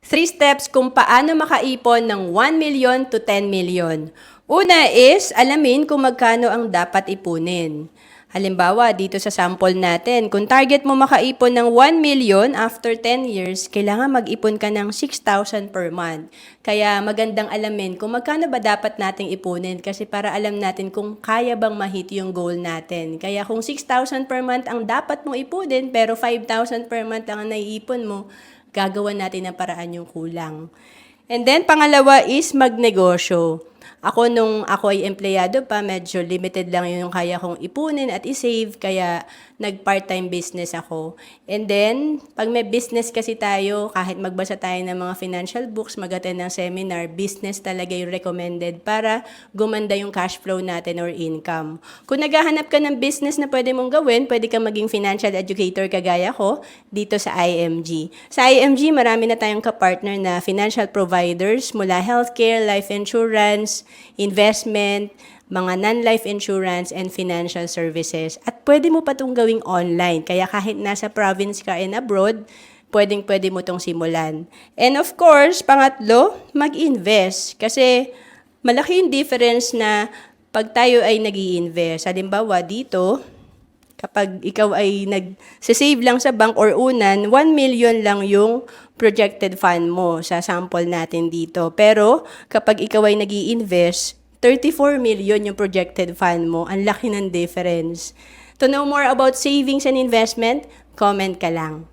3 steps kung paano makaipon ng 1 million to 10 million. Una is, alamin kung magkano ang dapat ipunin. Halimbawa, dito sa sample natin, kung target mo makaipon ng 1 million after 10 years, kailangan mag-ipon ka ng 6,000 per month. Kaya magandang alamin kung magkano ba dapat nating ipunin kasi para alam natin kung kaya bang ma-hit yung goal natin. Kaya kung 6,000 per month ang dapat mong ipunin pero 5,000 per month lang ang naiipon mo, gagawa natin ng paraan yung kulang. And then, pangalawa is magnegosyo. Nung ako ay empleyado pa, medyo limited lang yung kaya kong ipunin at isave, kaya nag-part-time business ako. And then, pag may business kasi tayo, kahit magbasa tayo ng mga financial books, mag-attend ng seminar, business talaga yung recommended para gumanda yung cash flow natin or income. Kung naghahanap ka ng business na pwede mong gawin, pwede kang maging financial educator kagaya ko dito sa IMG. Sa IMG, marami na tayong kapartner na financial providers mula healthcare, life insurance, investment, mga non-life insurance, and financial services. At pwede mo pa itong gawing online. Kaya kahit nasa province ka and abroad, pwede mo itong simulan. And of course, pangatlo, mag-invest. Kasi malaki yung difference na pag tayo ay nag-i-invest. Halimbawa dito, kapag ikaw ay nag-save lang sa bank or unan, 1 million lang yung projected fund mo sa sample natin dito. Pero kapag ikaw ay nag-i-invest, 34 million yung projected fund mo. Ang laki ng difference. To know more about savings and investment, comment ka lang.